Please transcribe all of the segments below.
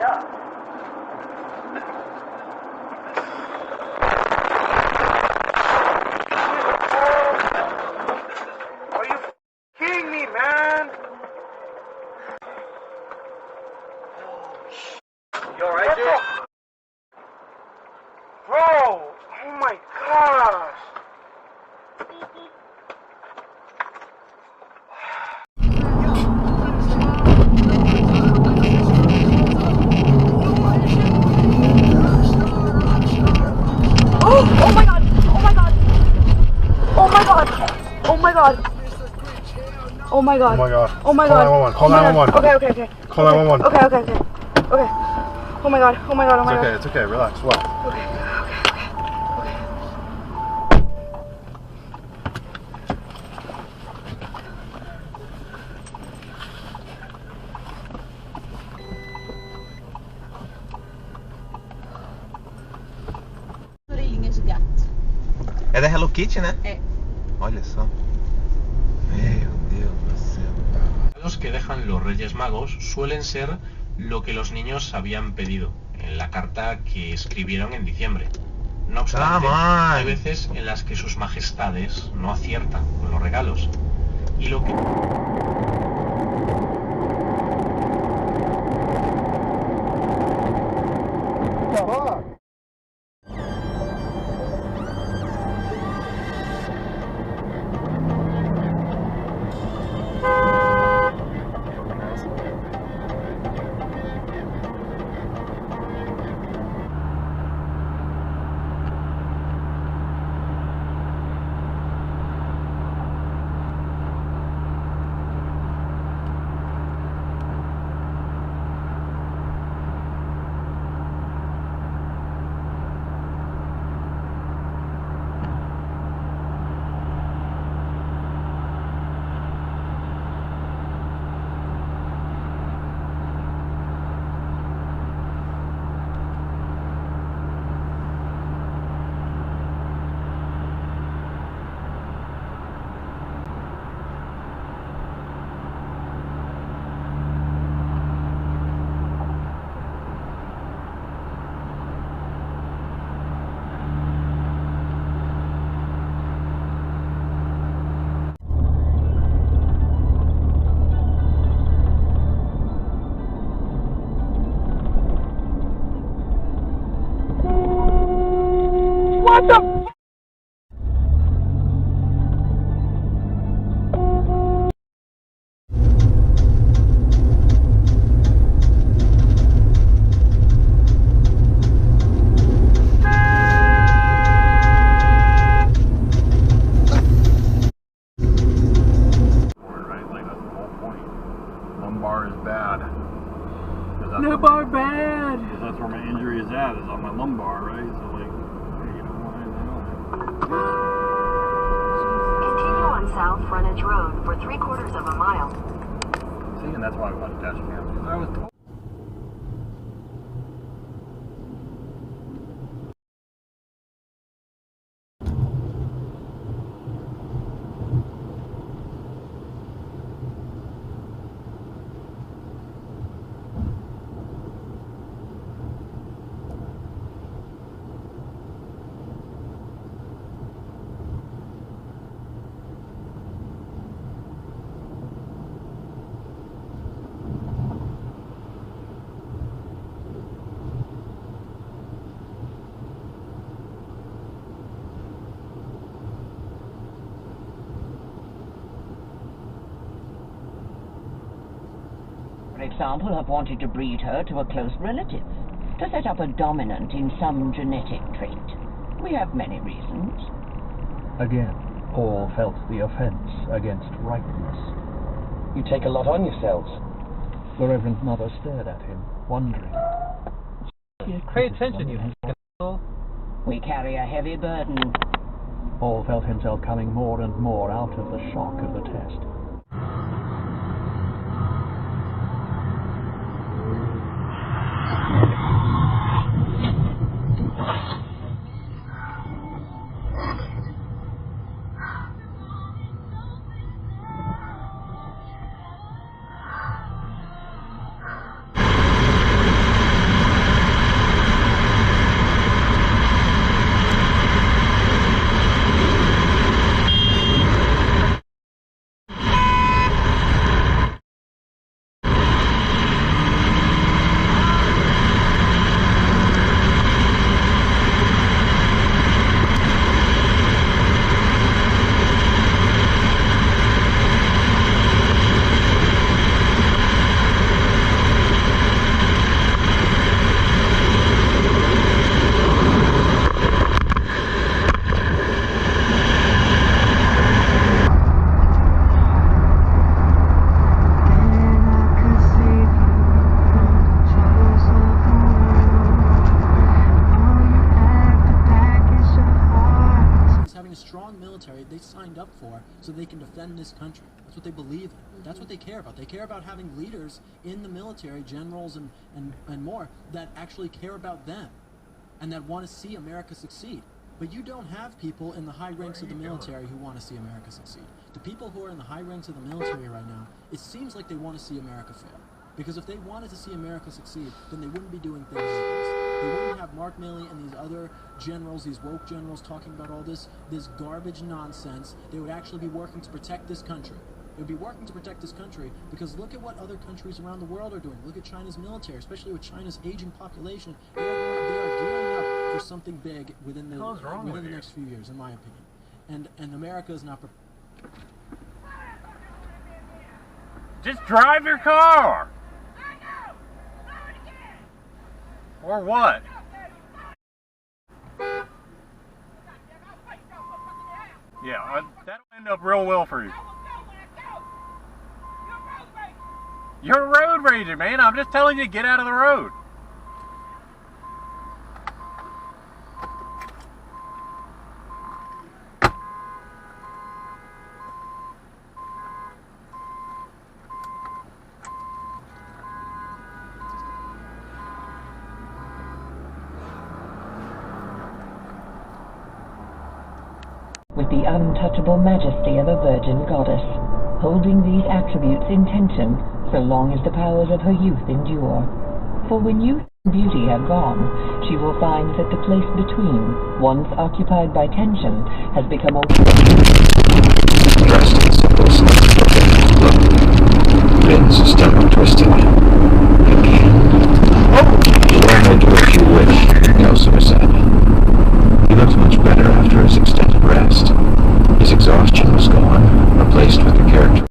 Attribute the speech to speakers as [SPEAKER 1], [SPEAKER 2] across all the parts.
[SPEAKER 1] Are you kidding me, man?
[SPEAKER 2] You alright, Jake?
[SPEAKER 1] Bro, oh my gosh.
[SPEAKER 3] Oh my god! Oh my god! Oh my god! Oh my god! Oh my god!
[SPEAKER 1] Oh my god!
[SPEAKER 3] Oh my god!
[SPEAKER 1] Call 911! Call 911!
[SPEAKER 3] Okay.
[SPEAKER 1] Call 911!
[SPEAKER 3] Okay. Oh my god! Oh my god! Oh my god!
[SPEAKER 1] It's okay. Relax. What?
[SPEAKER 3] Okay.
[SPEAKER 2] É da Hello Kitty, né?
[SPEAKER 4] É.
[SPEAKER 2] Olha só. Meu Deus do céu.
[SPEAKER 5] Los que dejan los Reyes Magos suelen ser lo que los niños habían pedido en la carta que escribieron en diciembre. No obstante, hay veces en las que sus majestades no aciertan con los regalos. Y lo que...
[SPEAKER 3] What the?
[SPEAKER 1] Lumbar is bad.
[SPEAKER 3] Lumbar bad.
[SPEAKER 1] Because that's where my injury is at, is on my lumbar, right? So like, hey, you don't want anything else.
[SPEAKER 6] Continue on South Frontage Road for 3/4 of a mile.
[SPEAKER 1] See, and that's why I bought a Dashcam, because I was told.
[SPEAKER 7] For example, have wanted to breed her to a close relative, to set up a dominant in some genetic trait. We have many reasons.
[SPEAKER 8] Again, Paul felt the offence against rightness.
[SPEAKER 9] You take a lot on yourselves.
[SPEAKER 8] The Reverend Mother stared at him, wondering.
[SPEAKER 9] Pay attention, you asshole.
[SPEAKER 7] We carry a heavy burden.
[SPEAKER 8] Paul felt himself coming more and more out of the shock of the test.
[SPEAKER 4] they can defend this country. That's what they believe in. That's what they care about. They care about having leaders in the military, generals and more, that actually care about them and that want to see America succeed. But you don't have people in the high ranks of the military who want to see America succeed. The people who are in the high ranks of the military right now, it seems like they want to see America fail. Because if they wanted to see America succeed, then they wouldn't be doing things like this. They wouldn't have Mark Milley and these other generals, these woke generals, talking about all this garbage nonsense. They would actually be working to protect this country. They would be working to protect this country because look at what other countries around the world are doing. Look at China's military, especially with China's aging population. They are gearing up for something big within the next few years, in my opinion. And America is not prepared.
[SPEAKER 1] Just drive your car! Or what? Yeah, that'll end up real well for you. You're a road rager, man. I'm just telling you to get out of the road.
[SPEAKER 7] With the untouchable majesty of a virgin goddess, holding these attributes in tension so long as the powers of her youth endure. For when youth and beauty have gone, she will find that the place between, once occupied by tension, has become a...
[SPEAKER 2] Dressed in simple Vince stomach twisted. Again. Learn to do if you wish, Elsa said. He looked much better after his extended rest. His exhaustion was gone, replaced with the character.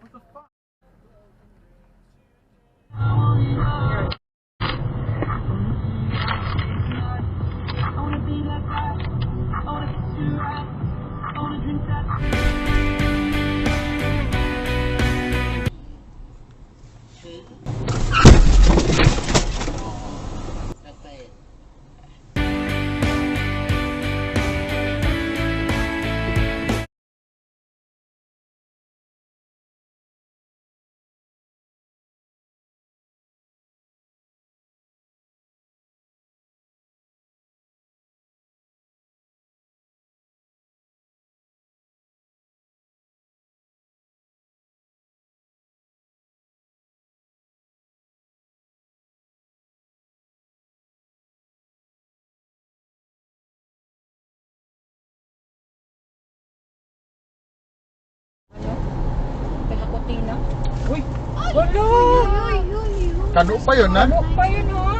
[SPEAKER 1] What the fuck?
[SPEAKER 3] I wanna be like that. I wanna kiss you right. I wanna drink that.
[SPEAKER 10] Uy! Wala! Kano pa yun, ha? Kano pa yun, ha?